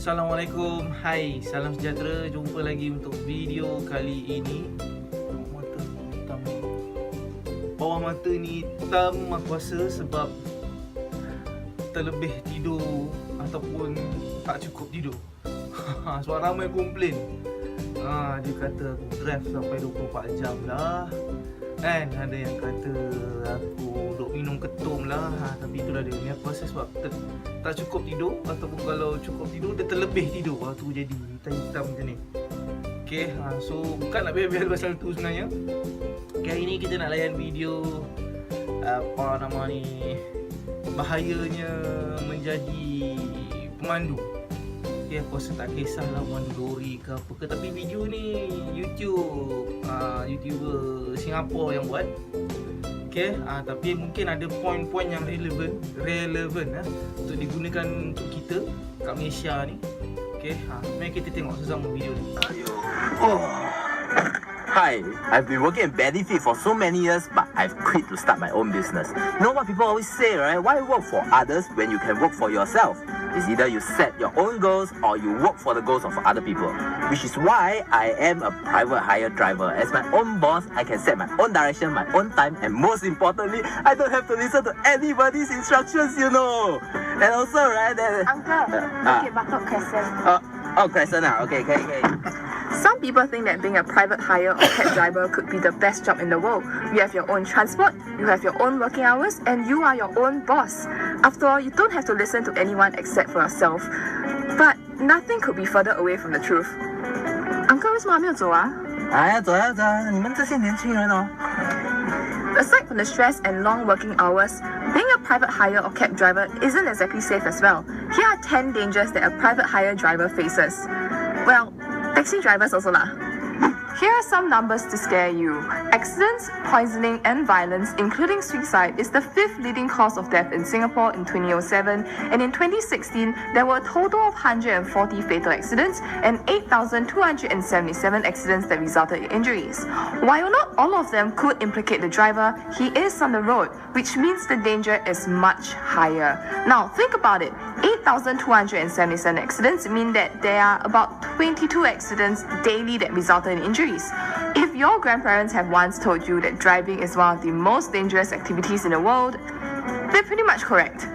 Assalamualaikum, hai, salam sejahtera. Jumpa lagi untuk video kali ini. Bawah mata ni hitam aku rasa sebab terlebih tidur ataupun tak cukup tidur. Sebab ramai komplain. Dia kata aku drive sampai 24 jam lah. Kan ada yang kata aku duk minum ketum lah. Tapi itulah dia ni, aku rasa sebab tak cukup tidur, ataupun kalau cukup tidur dia terlebih tidur. Tu jadi hitam-hitam macam ni. Okay, so bukan nak biar-biar pasal tu sebenarnya. Okay, hari ni kita nak layan video apa nama ni, bahayanya menjadi pemandu. Okay, aku rasa tak kisahlah pemandu lori ke apa ke, tapi video ni YouTuber Singapura yang buat. Okay, tapi mungkin ada poin-poin yang relevan untuk digunakan untuk kita kat Malaysia ni. Okay, mari kita tengok sesama video ni. Hi, I've been working in benefit for so many years, but I've quit to start my own business. You know what people always say, right? Why work for others when you can work for yourself? It's either you set your own goals or you work for the goals of other people. Which is why I am a private hire driver. As my own boss, I can set my own direction, my own time, and most importantly, I don't have to listen to anybody's instructions, you know. And also, right, Uncle, Bukit Batok Crescent. Crescent, okay. Some people think that being a private hire or cab driver could be the best job in the world. You have your own transport, you have your own working hours, and you are your own boss. After all, you don't have to listen to anyone except for yourself. But nothing could be further away from the truth. Uncle, 为什么还没有走啊？走，你们这些年轻人哦。Aside from the stress and long working hours, being a private hire or cab driver isn't exactly safe as well. Here are 10 dangers that a private hire driver faces. Well, taxi drivers also lah. Here are some numbers to scare you. Accidents, poisoning and violence, including suicide, is the 5th leading cause of death in Singapore in 2007, and in 2016 there were a total of 140 fatal accidents and 8,277 accidents that resulted in injuries. While not all of them could implicate the driver, he is on the road, which means the danger is much higher. Now think about it. 8,277 accidents mean that there are about 22 accidents daily that resulted in injuries. If your grandparents have once told you that driving is one of the most dangerous activities in the world, they're pretty much correct.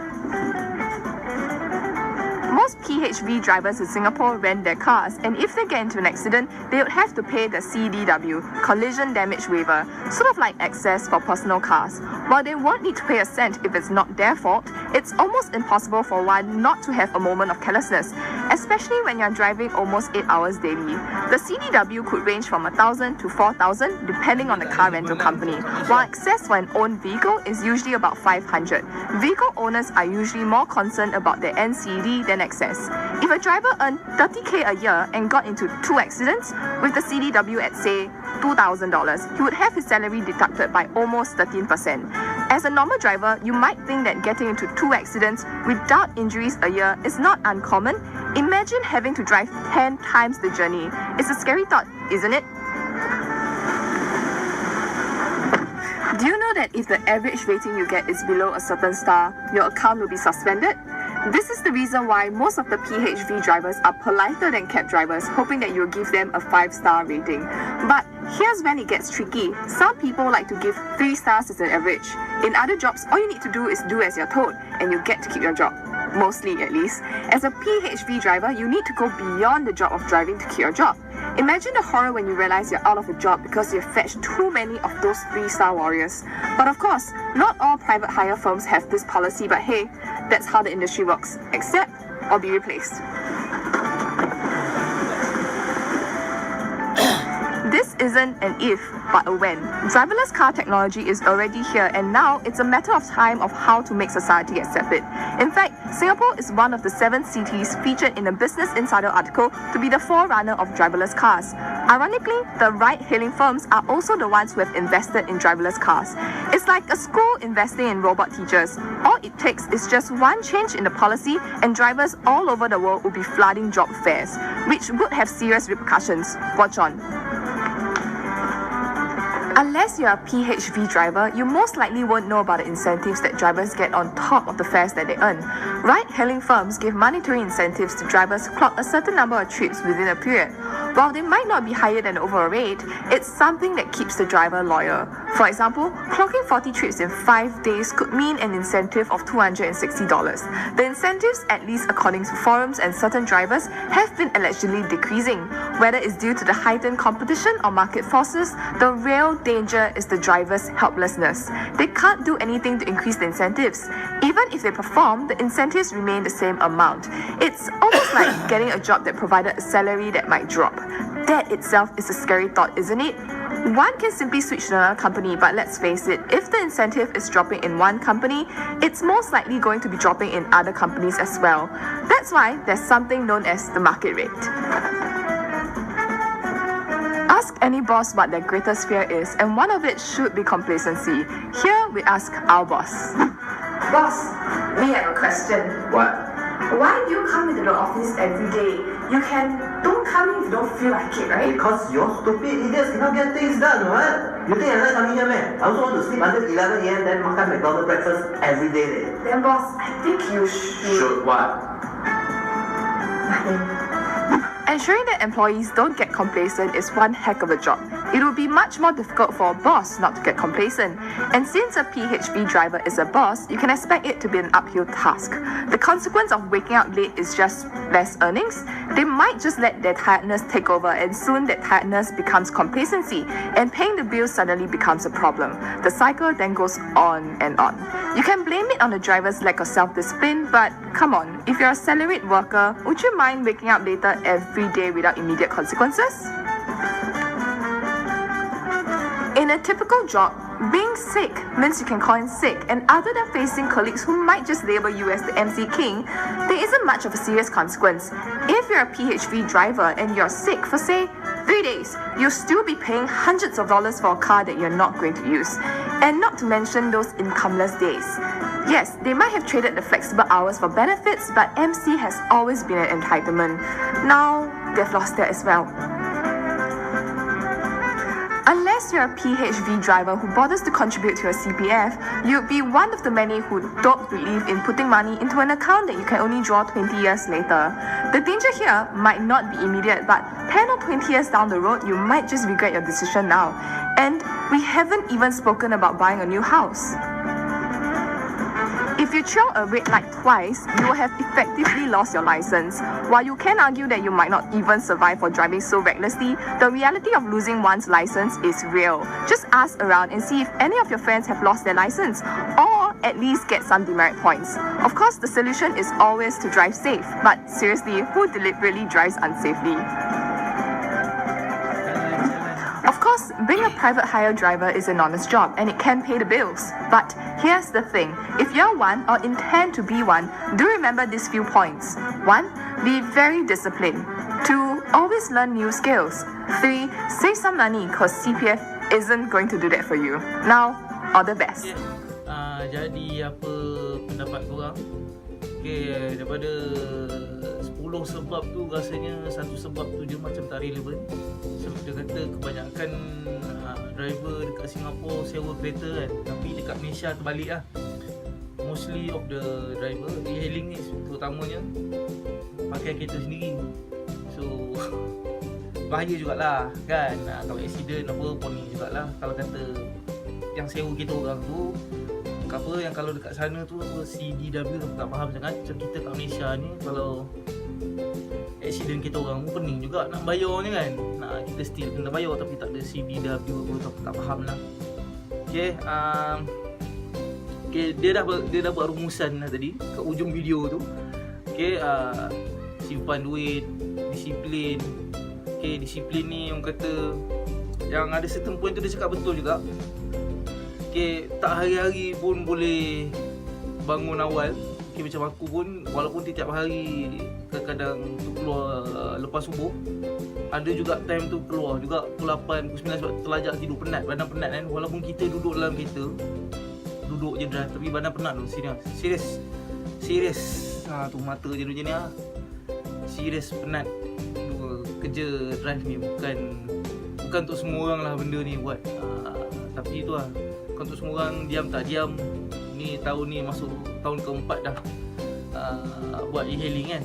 Most PHV drivers in Singapore rent their cars, and if they get into an accident, they would have to pay the CDW, Collision Damage Waiver, sort of like excess for personal cars. While they won't need to pay a cent if it's not their fault, it's almost impossible for one not to have a moment of carelessness, especially when you're driving almost 8 hours daily. The CDW could range from 1,000 to 4,000 depending on the car rental company, while excess for an owned vehicle is usually about 500. Vehicle owners are usually more concerned about their NCD than excess. If a driver earned 30k a year and got into 2 accidents, with the CDW at say $2,000, he would have his salary deducted by almost 13%. As a normal driver, you might think that getting into 2 accidents without injuries a year is not uncommon. Imagine having to drive 10 times the journey. It's a scary thought, isn't it? Do you know that if the average rating you get is below a certain star, your account will be suspended? This is the reason why most of the PHV drivers are politer than cab drivers, hoping that you'll give them a 5-star rating. But here's when it gets tricky. Some people like to give 3 stars as an average. In other jobs, all you need to do is do as you're told, and you get to keep your job. Mostly at least. As a PHV driver, you need to go beyond the job of driving to keep your job. Imagine the horror when you realize you're out of a job because you've fetched too many of those 3-star warriors. But of course, not all private hire firms have this policy, but hey, that's how the industry works. Accept or be replaced. This isn't an if, but a when. Driverless car technology is already here, and now it's a matter of time of how to make society accept it. In fact, Singapore is one of the 7 cities featured in a Business Insider article to be the forerunner of driverless cars. Ironically, the ride-hailing firms are also the ones who have invested in driverless cars. It's like a school investing in robot teachers. All it takes is just one change in the policy, and drivers all over the world will be flooding job fairs, which would have serious repercussions. Watch on. Unless you're a PHV driver, you most likely won't know about the incentives that drivers get on top of the fares that they earn. Ride-hailing firms give monetary incentives to drivers who clock a certain number of trips within a period. While they might not be higher than the overall rate, it's something that keeps the driver loyal. For example, clocking 40 trips in 5 days could mean an incentive of $260. The incentives, at least according to forums and certain drivers, have been allegedly decreasing. Whether it's due to the heightened competition or market forces, the real danger is the driver's helplessness. They can't do anything to increase the incentives. Even if they perform, the incentives remain the same amount. It's almost like getting a job that provided a salary that might drop. That itself is a scary thought, isn't it? One can simply switch to another company, but let's face it, if the incentive is dropping in one company, it's most likely going to be dropping in other companies as well. That's why there's something known as the market rate. Ask any boss what their greatest fear is, and one of it should be complacency. Here we ask our boss. Boss, we have a question. What? Why do you come into the office every day? Don't come in if you don't feel like it, right? Because your stupid idiots cannot get things done, what? You think I like coming here, man? I also want to sleep until 11 a.m. then makan McDonald's breakfast every day. Then boss, I think you should... Should what? Nothing. Ensuring that employees don't get complacent is one heck of a job. It will be much more difficult for a boss not to get complacent. And since a PHV driver is a boss, you can expect it to be an uphill task. The consequence of waking up late is just less earnings. They might just let their tiredness take over, and soon that tiredness becomes complacency, and paying the bills suddenly becomes a problem. The cycle then goes on and on. You can blame it on the driver's lack of self-discipline, but come on, if you're a salaried worker, would you mind waking up later every day without immediate consequences? In a typical job, being sick means you can call in sick, and other than facing colleagues who might just label you as the MC King, there isn't much of a serious consequence. If you're a PHV driver and you're sick for say 3 days, you'll still be paying hundreds of dollars for a car that you're not going to use. And not to mention those incomeless days. Yes, they might have traded the flexible hours for benefits, but MC has always been an entitlement. Now, they've lost that as well. Unless you're a PHV driver who bothers to contribute to your CPF, you'd be one of the many who don't believe in putting money into an account that you can only draw 20 years later. The danger here might not be immediate, but 10 or 20 years down the road, you might just regret your decision now. And we haven't even spoken about buying a new house. If you trail a red light twice, you will have effectively lost your license. While you can argue that you might not even survive for driving so recklessly, the reality of losing one's license is real. Just ask around and see if any of your friends have lost their license, or at least get some demerit points. Of course, the solution is always to drive safe, but seriously, who deliberately drives unsafely? Of course, being a private hire driver is an honest job and it can pay the bills. But here's the thing, if you're one or intend to be one, do remember these few points. 1. Be very disciplined. 2. Always learn new skills. 3. Save some money because CPF isn't going to do that for you. Now, all the best. Jadi apa pendapat korang? Okay, daripada 10 sebab tu rasanya satu sebab tu dia macam tak relevan. Sebab dia kata kebanyakan driver dekat Singapura sewa kereta kan, tapi dekat Malaysia terbalik lah. Mostly of the driver e-hailing ni terutamanya pakai kereta sendiri. So bahaya jugalah kan, kalau accident apa pun ni jugalah. Kalau kata yang sewa kereta orang tu apa yang kalau dekat sana tu apa CDW tu tak faham sangat. Macam kita kat Malaysia ni kalau accident kita orang pun pening juga nak bayarnya kan. Nak kita still kena bayar tapi tak ada CDW apa tak faham lah. Okay, okay, dia dah buat rumusan lah tadi kat ujung video tu. Okay, simpan duit, disiplin. Okay, disiplin ni orang kata yang ada certain point tu dia cakap betul juga. Okay, tak hari-hari pun boleh bangun awal. Okay, macam aku pun walaupun tiap hari kadang-kadang tu keluar lepas subuh, ada juga time tu keluar juga pukul 8, pukul 9 sebab terlajak tidur, penat, badan penat kan. Walaupun kita duduk dalam kereta, duduk je drive, tapi badan penat tu, serius. Tu mata je macam ni lah. Serius penat. Kerja drive ni bukan untuk semua orang lah benda ni buat. Tapi tu lah, untuk semua orang diam tak diam, ni tahun ni masuk tahun keempat dah buat e-hailing kan.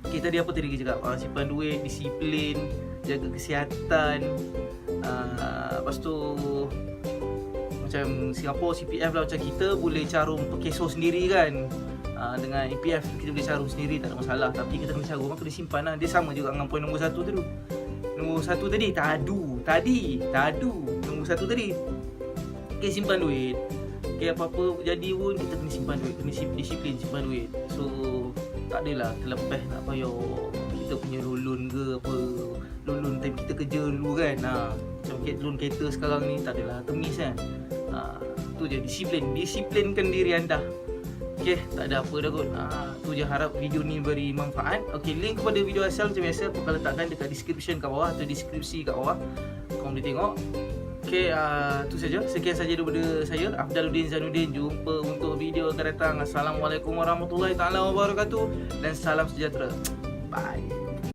Okay, tadi apa tadi kita cakap? Simpan duit, disiplin, jaga kesihatan. Lepas tu macam Singapore CPF lah, macam kita boleh carum pekeso sendiri kan. Dengan EPF kita boleh carum sendiri, tak ada masalah. Tapi kita kena carum, kena simpan lah. Dia sama juga dengan poin nombor 1 tu. Nombor 1 tadi, tadu. Nombor 1 tadi, okay, simpan duit. Okay, apa-apa jadi pun kita kena simpan duit, kena disiplin simpan duit. So tak adalah terlepas nak payah kita punya loan ke apa, loan time kita kerja dulu kan. Macam loan kereta sekarang ni tak adalah temis kan. Tu je, disiplinkan diri anda. Okay, tak ada apa dah kot. Tu je, harap video ni beri manfaat. Okay, link kepada video asal macam biasa aku akan letakkan dekat description kat bawah atau deskripsi kat bawah. Kau boleh tengok. Okay, tu saja. Sekian saja daripada saya, Afdaluddin Zainuddin. Jumpa untuk video akan datang. Assalamualaikum warahmatullahi taala wabarakatuh dan salam sejahtera. Bye.